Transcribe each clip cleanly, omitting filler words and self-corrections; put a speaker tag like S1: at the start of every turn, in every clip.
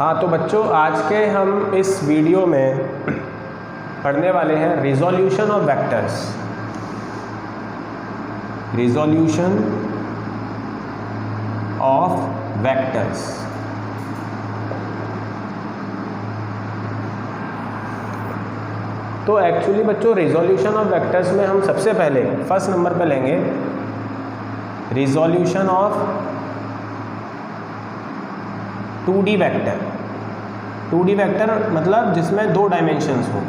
S1: हाँ तो बच्चों आज के हम इस वीडियो में पढ़ने वाले हैं resolution of vectors. Resolution of vectors. तो एक्चुअली बच्चों रिजोल्यूशन ऑफ वेक्टर्स में हम सबसे पहले फर्स्ट नंबर पे लेंगे resolution of 2D vector. 2D vector मतलब जिसमें दो डायमेंशंस हो।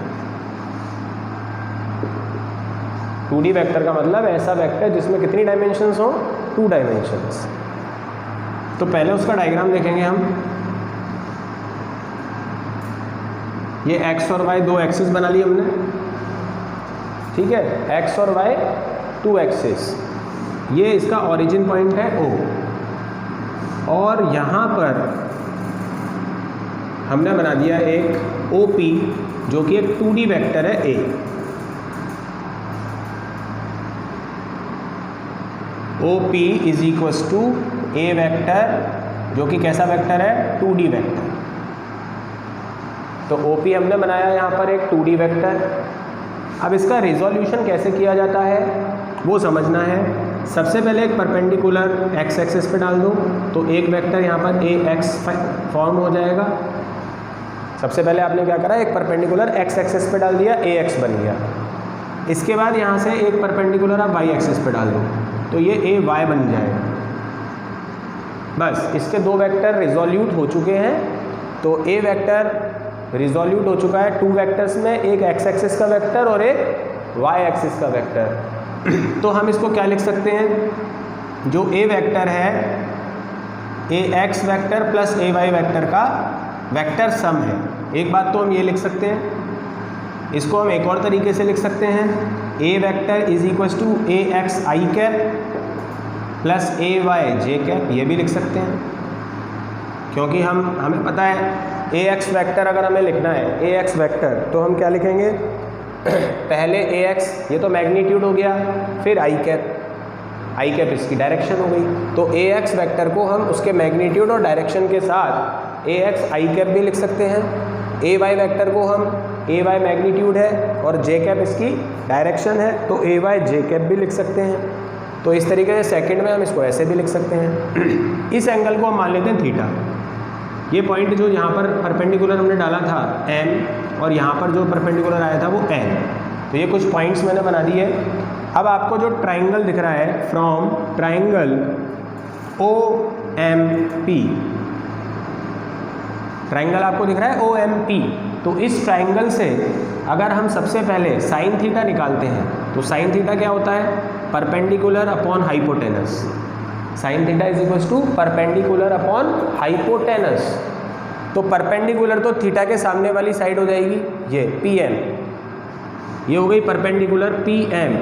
S1: 2D वेक्टर का मतलब ऐसा वेक्टर जिसमें कितनी डायमेंशंस हो? 2 डायमेंशंस। तो पहले उसका डायग्राम देखेंगे हम। ये x और y दो एक्सिस बना ली हमने, ठीक है। x और y 2 एक्सिस। ये इसका ओरिजिन पॉइंट है O, और यहाँ पर हमने बना दिया एक OP जो कि एक 2D वेक्टर है A। OP is equals to A vector जो कि कैसा वेक्टर है? 2D vector. तो OP हमने बनाया यहाँ पर एक 2D वेक्टर। अब इसका रिजोल्यूशन कैसे किया जाता है वो समझना है। सबसे पहले एक परपेंडिकुलर x एक्सिस पे डाल दो तो एक वेक्टर यहाँ पर AX फॉर्म हो जाएगा। सबसे पहले आपने क्या करा, एक परपेंडिकुलर x एक्सिस पे डाल दिया, AX बन गया। इसके बाद यहाँ से एक परपेंडिकुलर आप y एक्सिस पे डाल दो तो ये AY बन जाएगा। बस इसके दो वेक्टर रिजोल्यूट हो चुके हैं। तो A वेक्टर रिजोल्यूट हो चुका है 2 वेक्टर्स में, एक x एक्सिस का वेक्टर और एक y एक्सिस का वेक्टर। तो हम इसको क्या लिख सकते हैं? जो A वेक्टर है AX vector plus AY vector का वेक्टर सम है। एक बात तो हम ये लिख सकते हैं, इसको हम एक और तरीके से लिख सकते हैं। A vector is equals to AX I cap plus AY J cap, ये भी लिख सकते हैं। क्योंकि हमें पता है AX वेक्टर अगर हमें लिखना है AX वेक्टर तो हम क्या लिखेंगे? पहले AX ये तो मैग्नीट्यूड हो गया, फिर I कैप इसकी डायरेक्शन हो गई। तो AX वेक्टर को हम उसके मैग्नीट्यूड और डायरेक्शन के साथ AX I कैप भी लिख सकते हैं। AY वेक्टर को हम AY मैग्नीट्यूड है और J कैप इसकी डायरेक्शन है तो AY J कैप भी लिख सकते हैं। तो इस तरीके से सेकंड में हम इसको ऐसे भी लिख सकते हैं। इस एंगल को हम मान लेते हैं थीटा। ये पॉइंट जो यहाँ पर परपेंडिकुलर हमने डाला था M और यहाँ पर जो परपेंडिकुलर आया था वो N। तो ये कुछ पॉइंट्स मैंने बना दिए। अब आपको जो ट्राइंगल दिख रहा है फ्रॉम ट्राइंगल OMP, ट्राइंगल आपको दिख रहा है OMP, तो इस ट्राइंगल से अगर हम सबसे पहले साइन थीटा निकालते हैं तो साइन थीटा क्या होता है? Perpendicular upon hypotenuse. Sine theta is equals to perpendicular upon hypotenuse. तो परपेंडिकुलर तो थीटा के सामने वाली साइड हो जाएगी, ये PM, ये हो गई परपेंडिकुलर PM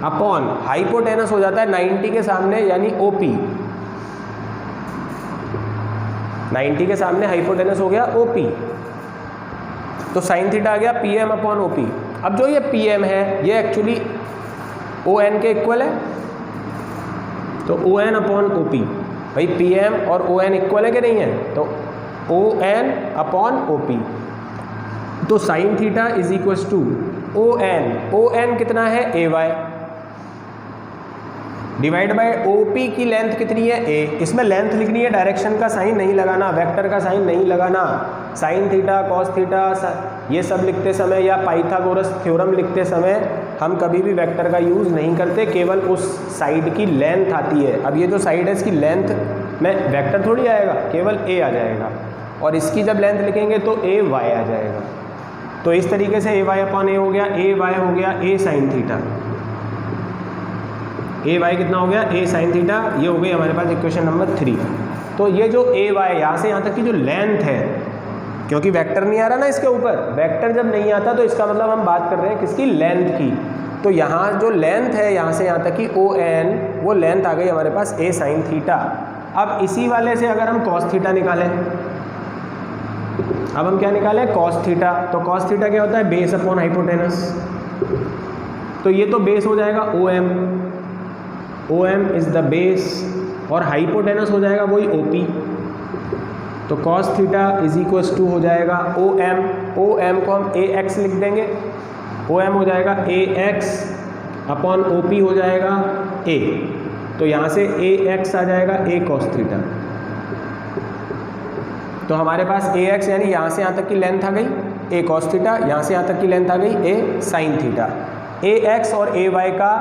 S1: अपॉन हाइपोटेनस हो जाता है 90 के सामने यानी OP। 90 के सामने हाइपोटेनस हो गया OP। तो साइन थीटा आ गया PM अपॉन OP। अब जो ये PM है ये एक्चुअली ON के इक्वल है, तो ON अपॉन OP। भाई PM और ON इक्वल है कि नहीं है? तो ON अपॉन OP। तो sine theta is equals to ON कितना है? AY डिवाइड बाय OP की लेंथ कितनी है? A। इसमें लेंथ लिखनी है, डायरेक्शन का साइन नहीं लगाना, वेक्टर का साइन नहीं लगाना। साइन थीटा कॉस थीटा ये सब लिखते समय या पाइथागोरस थ्योरम लिखते समय हम कभी भी वेक्टर का यूज़ नहीं करते, केवल उस साइड की लेंथ आती है। अब ये जो साइड है इसकी लेंथ में वेक्टर थोड़ी आएगा, केवल A आ जाएगा, और इसकी जब लेंथ लिखेंगे तो AY आ जाएगा। तो इस तरीके से AY अपॉन A हो गया, AY हो गया A साइन थीटा। AY कितना हो गया? A sine theta. ये हो गई हमारे पास इक्वेशन नंबर 3। तो ये जो AY यहाँ से यहाँ तक की जो लेंथ है, क्योंकि वेक्टर नहीं आ रहा ना इसके ऊपर, वेक्टर जब नहीं आता तो इसका मतलब हम बात कर रहे हैं किसकी? लेंथ की। तो यहाँ जो लेंथ है यहाँ से यहाँ तक की ON, वो लेंथ आ गई हमारे पास A साइन थीटा। अब इसी वाले से अगर हम कॉस थीटा निकालें, अब हम क्या निकालें? Cos theta. तो कॉस थीटा क्या होता है? Base upon hypotenuse. तो ये तो बेस हो जाएगा OM इज द बेस, और हाइपोटेनस हो जाएगा वही OP। तो cos theta is equals to हो जाएगा OM, OM को हम AX लिख देंगे, OM हो जाएगा AX अपॉन OP हो जाएगा A, तो यहाँ से AX आ जाएगा A cos थीटा। तो हमारे पास AX यानी यहाँ से यहाँ तक की लेंथ आ गई A cos थीटा, यहाँ से यहाँ तक की लेंथ आ गई A sin थीटा। AX और AY का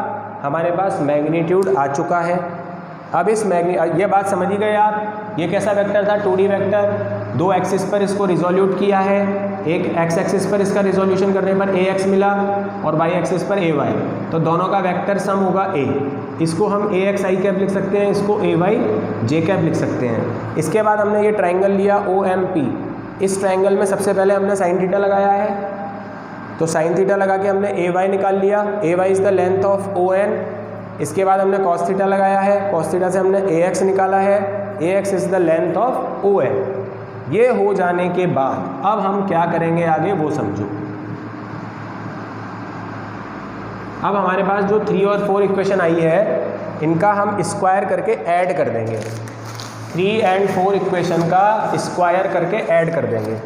S1: हमारे पास मैग्नीट्यूड आ चुका है। अब इस ये बात समझ ही गए आप, ये कैसा वेक्टर था 2D वेक्टर, दो एक्सिस पर इसको रिजोल्यूट किया है, एक एक्स एक्सिस पर इसका रिजोल्यूशन करने पर AX मिला और वाई एक्सिस पर AY, तो दोनों का वेक्टर सम होगा A। इसको हम AX I कैप लिख सकते हैं, इसको AY J कैप लिख सकते हैं। इसके बाद हमने ये ट्राइंगल लिया OMP, इस ट्राइंगल में सबसे पहले हमने साइन थीटा लगाया है, तो साइन थीटा लगा के हमने AY निकाल लिया, AY is the length of ON। इसके बाद हमने cos थीटा लगाया है, cos थीटा से हमने AX निकाला है, AX is the length of ON। ये हो जाने के बाद अब हम क्या करेंगे आगे वो समझो। अब हमारे पास जो 3 और 4 इक्वेशन आई है, इनका हम स्क्वायर करके ऐड कर देंगे, 3 और 4 इक्वेशन का स्क्वायर करके ऐड कर देंगे।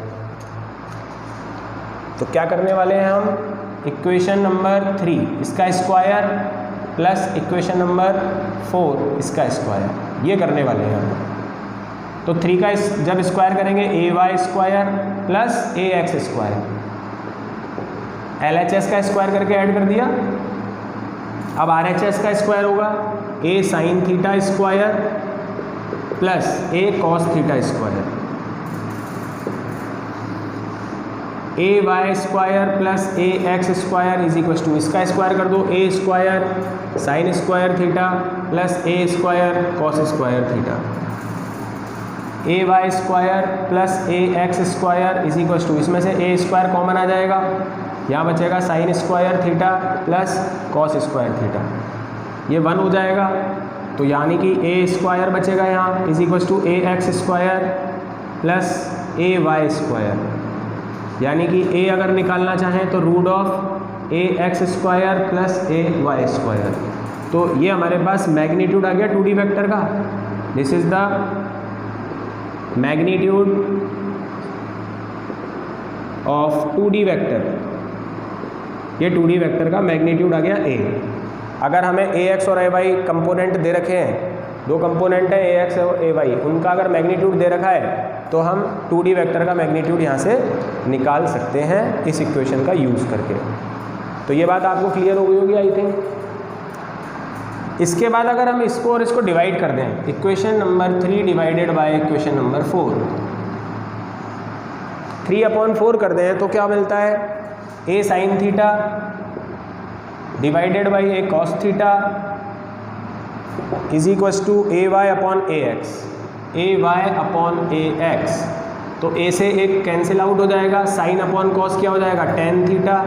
S1: तो क्या करने वाले हैं हम, इक्वेशन नंबर 3 इसका स्क्वायर प्लस इक्वेशन नंबर 4 इसका स्क्वायर, ये करने वाले हैं हम। तो 3 का जब स्क्वायर करेंगे AY square plus AX square, LHS का स्क्वायर करके ऐड कर दिया। अब RHS का स्क्वायर होगा A sin theta square plus A cos theta square, AY square plus AX square is equal to, इसका स्क्वायर कर दो A square sine square theta plus A square cos square theta, AY square plus AX square is equal to, इसमें से A square common आ जाएगा, यहाँ बचेगा sign square theta plus cos square theta, ये 1 हो जाएगा। तो यानी कि A स्क्वायर बचेगा यहाँ is equal to AX square plus AY square, यानी कि A अगर निकालना चाहें तो root of AX square plus AY square. तो ये हमारे पास मैग्नीट्यूड आ गया 2D वेक्टर का, this is the magnitude of 2D vector, ये 2D वेक्टर का मैग्नीट्यूड आ गया A। अगर हमें AX और AY कंपोनेंट दे रखे हैं, दो कंपोनेंट है AX और AY, उनका अगर मैग्नीट्यूड दे रखा है तो हम 2D वेक्टर का मैग्नीट्यूड यहाँ से निकाल सकते हैं इस इक्वेशन का यूज़ करके। तो ये बात आपको क्लियर हो गई होगी आई थिंक। इसके बाद अगर हम इसको और इसको डिवाइड कर दें, equation number 3 divided by equation number 4, 3/4 कर दें तो क्या मिलता है, A sin theta divided by A cos theta is equals to AY upon AX, AY upon AX। तो A से एक कैंसिल आउट हो जाएगा, साइन अपॉन कॉस क्या हो जाएगा tan theta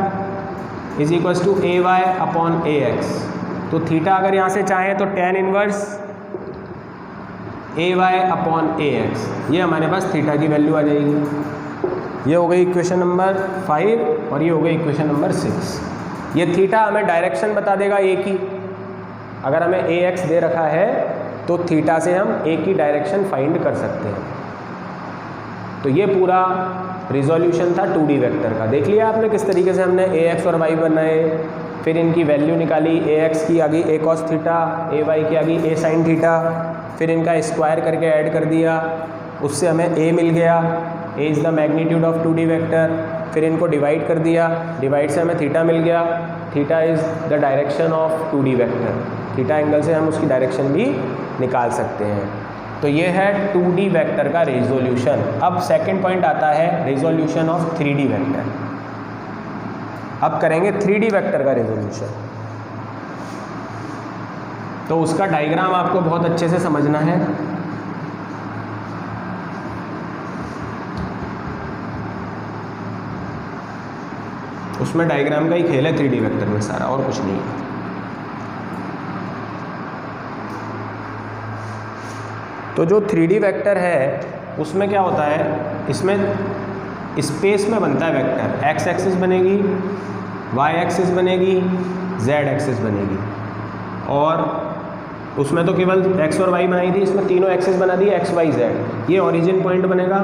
S1: is equals to AY upon AX। तो theta अगर यहाँ से चाहें तो tan inverse AY upon AX, ये हमारे पास थीटा की वैल्यू आ जाएगी। ये हो गई इक्वेशन नंबर 5 और ये हो गई इक्वेशन नंबर 6। ये थीटा हमें डायरेक्शन बता देगा A की, अगर हमें AX दे रखा है तो थीटा से हम A की डायरेक्शन फाइंड कर सकते हैं। तो ये पूरा रिजोल्यूशन था 2D वेक्टर का। देख लिया आपने किस तरीके से हमने AX और Y बनाए, फिर इनकी वैल्यू निकाली, AX की आ गई A cos थीटा, AY की आ गई A sin थीटा, फिर इनका स्क्वायर करके ऐड कर दिया, उससे हमें A मिल गया, A is the magnitude of 2D vector. फिर इनको डिवाइड कर दिया, डिवाइड से हमें थीटा मिल गया, theta is the direction of 2D vector, theta angle से हम उसकी डायरेक्शन भी निकाल सकते हैं। तो ये है 2D वेक्टर का रेजोल्यूशन। अब सेकंड पॉइंट आता है रेजोल्यूशन ऑफ 3D वेक्टर। अब करेंगे 3D वेक्टर का रेजोल्यूशन। तो उसका डायग्राम आपको बहुत अच्छे से समझना है। उसमें डायग्राम का ही खेल है 3D वेक्टर में सारा, और कुछ नहीं है। तो जो 3D वेक्टर है उसमें क्या होता है, इसमें स्पेस में बनता है वेक्टर, एक्स एक्सिस बनेगी, वाई एक्सिस बनेगी, जेड एक्सिस बनेगी, और उसमें तो केवल x और y बनाई थी, इसमें तीनों एक्सेस बना दी x y z, ये ओरिजिन पॉइंट बनेगा।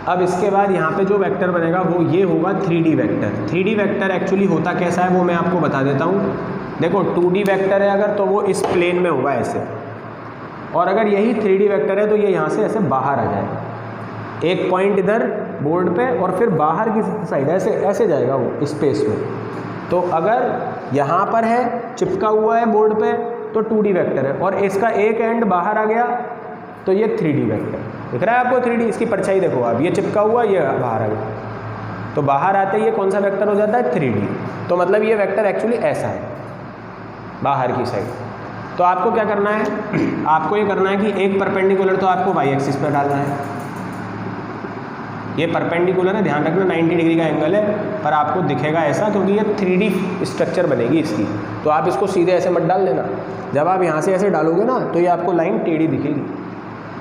S1: अब इसके बाद यहाँ पे जो वेक्टर बनेगा वो ये होगा 3D vector. 3D vector actually होता कैसा है वो मैं आपको बता देता हूँ। देखो 2D वेक्टर है अगर तो वो इस प्लेन में होगा ऐसे, और अगर यही 3D वेक्टर है तो ये यहाँ से ऐसे बाहर आ जाएगा, एक पॉइंट इधर बोर्ड पे और फिर बाहर की साइड ऐसे ऐसे जाएगा वो स्पेस में। तो अगर यहाँ पर है चिपका हुआ है बोर्ड पे तो 2D वेक्टर है, और इसका एक एंड बाहर आ गया तो ये 3D वेक्टर। दिख रहा है आपको 3D? इसकी परछाई देखो आप, ये चिपका हुआ ये बाहर आ गया, तो बाहर आते ही ये कौन सा वेक्टर हो जाता है? 3D। तो मतलब ये वेक्टर एक्चुअली ऐसा है बाहर की साइड। तो आपको क्या करना है, आपको ये करना है कि एक परपेंडिकुलर तो आपको y एक्सिस पर डालना है। ये परपेंडिकुलर है, ध्यान रखना 90 डिग्री का एंगल है, पर आपको दिखेगा ऐसा क्योंकि ये 3D स्ट्रक्चर बनेगी इसकी। तो आप इसको सीधे ऐसे मत डाल देना, जब आप यहाँ से ऐसे डालोगे ना तो ये आपको लाइन टेढ़ी दिखेगी।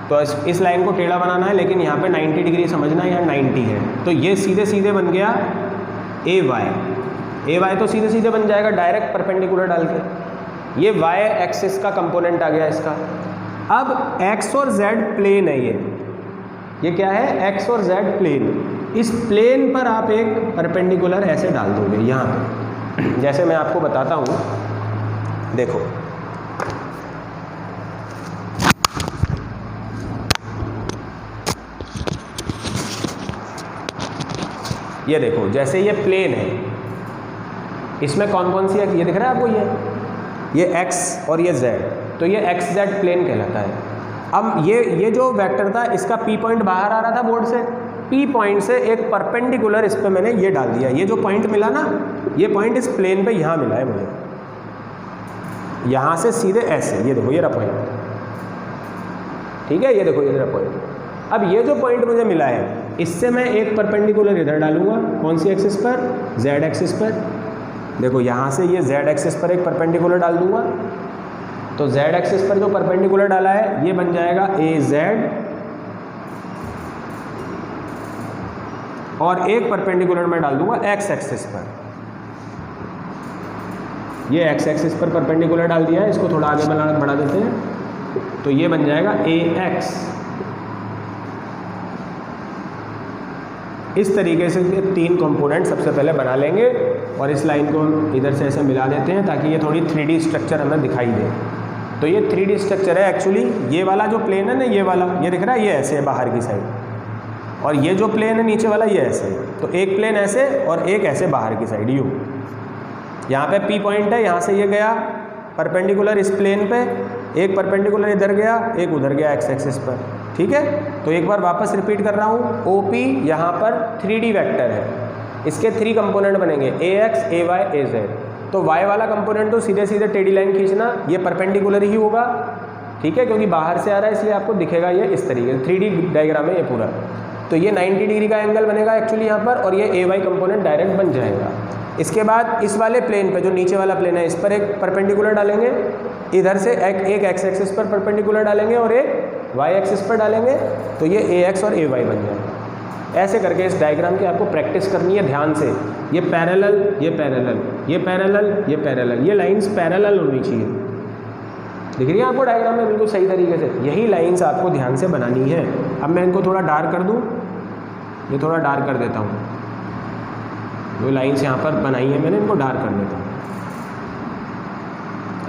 S1: तो इस लाइन को टेढ़ा बनाना है, लेकिन यहाँ पे 90 डिग्री समझना है, यहाँ 90 है। तो ये सीधे सीधे बन गया AY तो सीधे सीधे बन जाएगा डायरेक्ट परपेंडिकुलर डाल के। ये y एक्सिस का कंपोनेंट आ गया इसका। अब x और z प्लेन है, ये क्या है? x और z प्लेन। इस प्लेन पर आप एक परपेंडिकुलर ऐसे डाल दोगे यहाँ पे, जैसे मैं आपको बताता हूँ। देखो ये देखो, जैसे ये प्लेन है, इसमें कौन कौन सी है ये दिख रहा है आपको? ये x और ये z, तो ये xz प्लेन कहलाता है। अब ये जो वेक्टर था इसका P पॉइंट बाहर आ रहा था बोर्ड से, P पॉइंट से एक परपेंडिकुलर इस पे मैंने ये डाल दिया। ये जो पॉइंट मिला ना, ये पॉइंट इस प्लेन पे यहाँ मिला है मुझे, यहाँ से सीधे ऐसे, ये देखो ये रहा पॉइंट, ठीक है, ये देखो ये रहा पॉइंट। अब ये जो पॉइंट मुझे मिला है इससे मैं एक परपेंडिकुलर इधर डालूंगा, कौन सी एक्सिस पर? z एक्सिस पर। देखो यहाँ से ये z एक्सिस पर एक परपेंडिकुलर डाल दूंगा, तो z एक्सिस पर जो परपेंडिकुलर डाला है ये बन जाएगा AZ, और एक परपेंडिकुलर मैं डाल दूंगा x एक्सिस पर। ये x एक्सिस पर परपेंडिकुलर डाल दिया है, इसको थोड़ा आगे बढ़ा देते हैं, तो ये बन जाएगा AX। इस तरीके से ये तीन कंपोनेंट सबसे पहले बना लेंगे, और इस लाइन को हम इधर से ऐसे मिला देते हैं ताकि ये थोड़ी 3D स्ट्रक्चर हमें दिखाई दे। तो ये 3D स्ट्रक्चर है एक्चुअली। ये वाला जो प्लेन है ना, ये वाला, ये दिख रहा है, ये ऐसे है बाहर की साइड, और ये जो प्लेन है नीचे वाला ये ऐसे है। तो एक प्लेन ऐसे और एक ऐसे बाहर की साइड, यू। यहाँ पे P पॉइंट है, यहाँ से ये गया परपेंडिकुलर इस प्लेन पे, एक परपेंडिकुलर इधर गया, एक उधर गया x एक्सिस पर, ठीक है। तो एक बार वापस रिपीट कर रहा हूँ, OP यहाँ पर 3D वेक्टर है, इसके 3 कंपोनेंट बनेंगे AX, AY, AZ। तो y वाला कंपोनेंट तो सीधे सीधे टेढ़ी लाइन खींचना, ये परपेंडिकुलर ही होगा, ठीक है, क्योंकि बाहर से आ रहा है इसलिए आपको दिखेगा ये इस तरीके से। 3D डायग्राम है ये पूरा। तो ये 90 डिग्री का एंगल बनेगा एक्चुअली यहाँ पर, और ये AY कंपोनेंट डायरेक्ट बन जाएगा। इसके बाद इस वाले प्लेन पे, जो नीचे वाला प्लेन है, इस पर एक परपेंडिकुलर डालेंगे, इधर से एक x एक्सिस पर परपेंडिकुलर डालेंगे और एक y एक्सिस पर डालेंगे, तो ये AX और AY बन जाएगा। ऐसे करके इस डायग्राम की आपको प्रैक्टिस करनी है ध्यान से। ये पैरेलल, ये पैरेलल, ये पैरेलल, ये पैरेलल, ये लाइंस पैरेलल होनी चाहिए। दिख रही है आपको डायग्राम में बिल्कुल सही तरीके से? यही लाइंस आपको ध्यान से बनानी है। अब मैं इनको थोड़ा डार्क कर दूँ, ये थोड़ा डार्क कर देता हूँ, जो लाइंस यहाँ पर बनाई है मैंने इनको डार्क कर देता हूँ।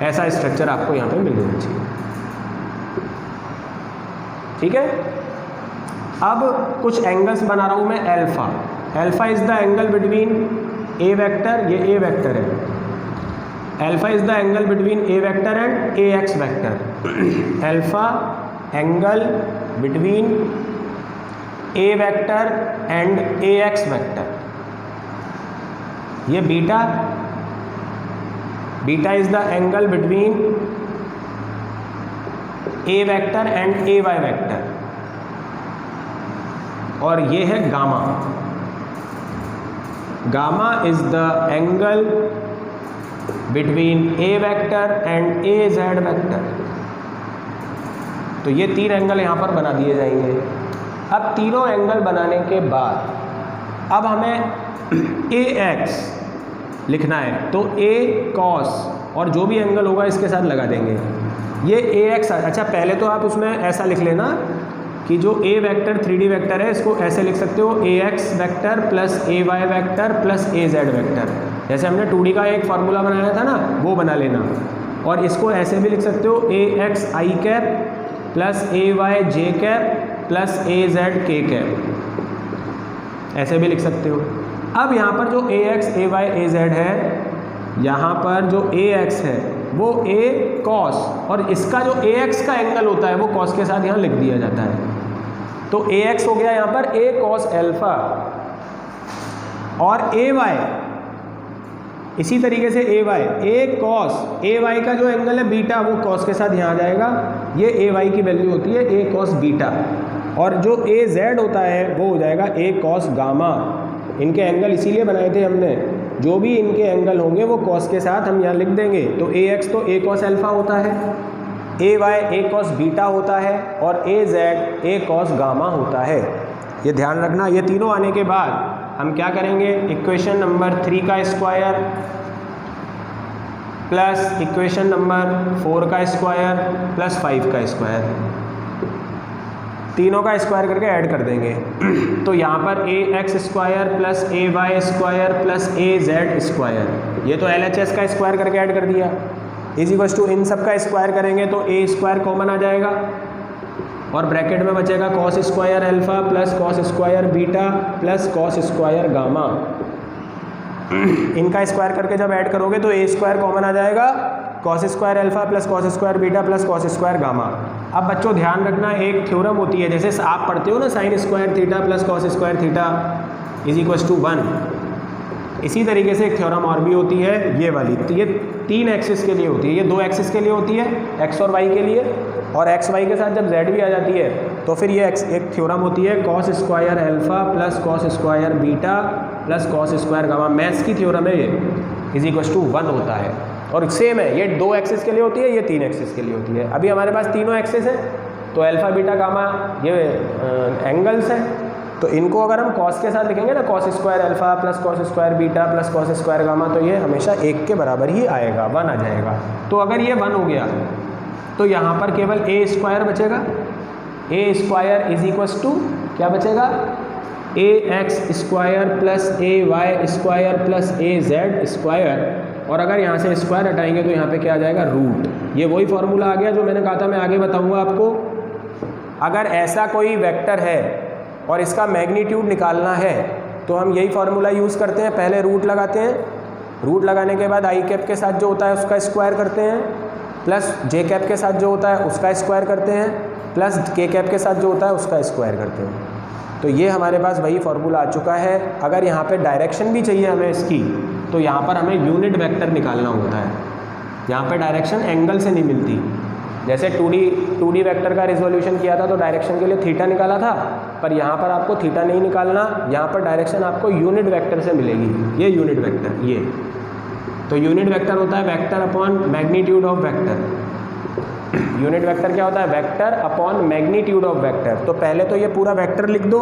S1: ऐसा स्ट्रक्चर आपको यहाँ पे मिल जाना चाहिए, ठीक है। अब कुछ एंगल्स बना रहा हूँ मैं alpha. Alpha is the angle between A vector, ये ए वेक्टर है, alpha is the angle between A vector and a X vector. Alpha angle between A vector and a X vector. ये beta, beta is the angle between A vector and a Y vector, और ये है gamma. Gamma is the angle between A vector and a Z vector. तो ये 3 angle यहाँ पर बना दिए जाएंगे। अब तीनों एंगल बनाने के बाद अब हमें ए एक्स लिखना है, तो ए कॉस और जो भी एंगल होगा इसके साथ लगा देंगे। ये ए एक्स, अच्छा पहले तो आप उसमें ऐसा लिख लेना कि जो ए वेक्टर 3D वेक्टर है इसको ऐसे लिख सकते हो ए X vector plus a Y vector plus a Z vector. जैसे हमने 2D का एक फार्मूला बनाया था ना, वो बना लेना। और इसको ऐसे भी लिख सकते हो ए x i cap plus a y j cap plus a z k cap, ऐसे भी लिख सकते हो। अब यहाँ पर जो ए एक्स ए वाई ए जेड है, यहाँ पर जो ए एक्स है वो ए कॉस, और इसका जो ए एक्स का एंगल होता है वो कॉस के साथ यहाँ लिख दिया जाता है। तो ए एक्स हो गया यहाँ पर ए कॉस एल्फा, और ए वाई इसी तरीके से ए वाई ए कॉस, ए वाई का जो एंगल है बीटा वो कॉस के साथ यहाँ आ जाएगा, ये ए वाई की वैल्यू होती है ए कॉस बीटा। और जो ए जेड होता है वो हो जाएगा ए कॉस गामा। इनके एंगल इसीलिए बनाए थे हमने, जो भी इनके एंगल होंगे वो कॉस के साथ हम यहाँ लिख देंगे। तो ए एक्स तो ए कॉस एल्फा होता है, ए वाई ए कॉस बीटा होता है, और ए जेड ए कॉस गामा होता है। ये ध्यान रखना। ये तीनों आने के बाद हम क्या करेंगे, इक्वेशन नंबर 3 का स्क्वायर प्लस इक्वेशन नंबर 4 का स्क्वायर प्लस 5 का स्क्वायर, तीनों का स्क्वायर करके ऐड कर देंगे। तो यहाँ पर ए x square plus a y square plus a z square, ये तो LHS का स्क्वायर करके ऐड कर दिया, इज इक्वल्स टू इन सब का स्क्वायर करेंगे तो ए स्क्वायर कॉमन आ जाएगा, और ब्रैकेट में बचेगा cos square alpha plus cos square beta plus cos square gamma. इनका स्क्वायर करके जब ऐड करोगे तो ए स्क्वायर कॉमन आ जाएगा, cos square alpha plus cos square beta plus cos square gamma. अब बच्चों ध्यान रखना, एक थ्योरम होती है, जैसे आप पढ़ते हो ना sine square theta plus cos square theta is equals to 1, इसी तरीके से एक थ्योरम और भी होती है ये वाली। तो ये 3 एक्सिस के लिए होती है, ये 2 एक्सिस के लिए होती है, एक्स और वाई के लिए, और एक्स वाई के साथ जब जेड भी आ जाती है तो फिर ये एक थ्योरम होती है cos square alpha plus cos square beta plus cos square gamma. Maths की थ्योरम है ये, इज इक्वल्स टू 1 होता है। और सेम है, ये 2 एक्सिस के लिए होती है, ये 3 एक्सिस के लिए होती है। अभी हमारे पास तीनों एक्सिस है, तो अल्फा बीटा गामा ये एंगल्स हैं, तो इनको अगर हम कॉस के साथ लिखेंगे ना, cos square alpha plus cos square beta plus cos square gamma, तो ये हमेशा 1 के बराबर ही आएगा, 1 आ जाएगा। तो अगर ये 1 हो गया तो यहाँ पर केवल ए स्क्वायर बचेगा, ए स्क्वायर इज इक्वल्स टू क्या बचेगा, ए x square plus a y square plus a z square, और अगर यहाँ से स्क्वायर हटाएंगे तो यहाँ पे क्या आ जाएगा, रूट। ये वही फॉर्मूला आ गया जो मैंने कहा था मैं आगे बताऊँगा आपको। अगर ऐसा कोई वेक्टर है और इसका मैग्नीट्यूड निकालना है तो हम यही फार्मूला यूज़ करते हैं, पहले रूट लगाते हैं, रूट लगाने के बाद आई कैप के साथ जो होता है उसका स्क्वायर करते हैं, प्लस जे कैप के साथ जो होता है उसका स्क्वायर करते हैं, प्लस के कैप के साथ जो होता है उसका स्क्वायर करते हैं। तो ये हमारे पास वही फार्मूला आ चुका है। अगर यहाँ पे डायरेक्शन भी चाहिए हमें इसकी, तो यहाँ पर हमें यूनिट वेक्टर निकालना होता है। यहाँ पे डायरेक्शन एंगल से नहीं मिलती। जैसे 2D वेक्टर का रिजोल्यूशन किया था तो डायरेक्शन के लिए थीटा निकाला था, पर यहाँ पर आपको थीटा नहीं निकालना, यहाँ पर डायरेक्शन आपको यूनिट वेक्टर से मिलेगी। ये यूनिट वेक्टर, ये तो यूनिट वेक्टर होता है vector upon magnitude of vector. Unit vector क्या होता है, vector upon magnitude of vector. तो पहले तो ये पूरा वेक्टर लिख दो,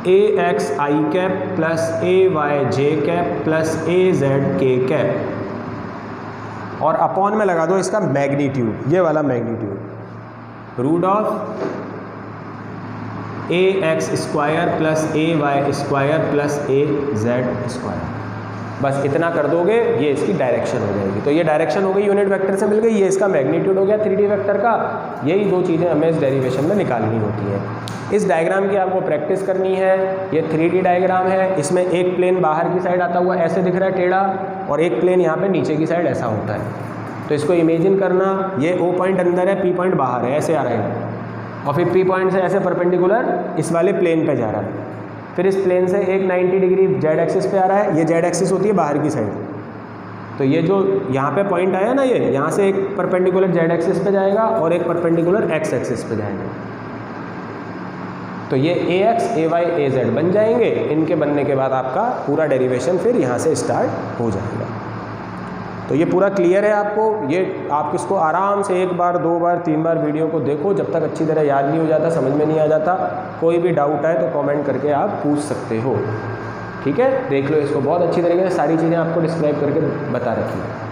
S1: a x i cap plus a y j cap plus a z k cap, और अपॉन में लगा दो इसका मैग्नीट्यूड, ये वाला magnitude, root of a x square plus a y square plus a z square. बस इतना कर दोगे, ये इसकी डायरेक्शन हो जाएगी। तो ये डायरेक्शन हो गई, यूनिट वेक्टर से मिल गई, ये इसका मैग्नीट्यूड हो गया 3D वेक्टर का। यही 2 चीज़ें हमें इस डेरिवेशन में निकालनी होती है। इस डायग्राम की आपको प्रैक्टिस करनी है। ये 3D डायग्राम है, इसमें एक प्लेन बाहर की साइड आता हुआ ऐसे दिख रहा है टेढ़ा, और एक प्लेन यहाँ पे नीचे की साइड ऐसा होता है। तो इसको इमेजिन करना, ये O पॉइंट अंदर है, P पॉइंट बाहर है, ऐसे आ रहा है, और फिर P पॉइंट से ऐसे परपेंडिकुलर इस वाले प्लेन पे जा रहा है। फिर इस प्लेन से एक 90 डिग्री जेड एक्सिस पे आ रहा है, ये जेड एक्सिस होती है बाहर की साइड। तो ये जो यहाँ पे पॉइंट आया ना, ये यहाँ से एक परपेंडिकुलर जेड एक्सिस पे जाएगा और एक परपेंडिकुलर एक्स एक्सिस पे जाएगा। तो ये ए एक्स ए वाई ए जेड बन जाएंगे। इनके बनने के बाद आपका पूरा डेरिवेशन फिर यहाँ से स्टार्ट हो जाएगा। तो ये पूरा क्लियर है आपको। ये आप इसको आराम से 1 बार 2 बार 3 बार वीडियो को देखो, जब तक अच्छी तरह याद नहीं हो जाता, समझ में नहीं आ जाता, कोई भी डाउट आए तो कमेंट करके आप पूछ सकते हो। ठीक है, देख लो इसको, बहुत अच्छी तरीके से सारी चीज़ें आपको डिस्क्राइब करके बता रखी है।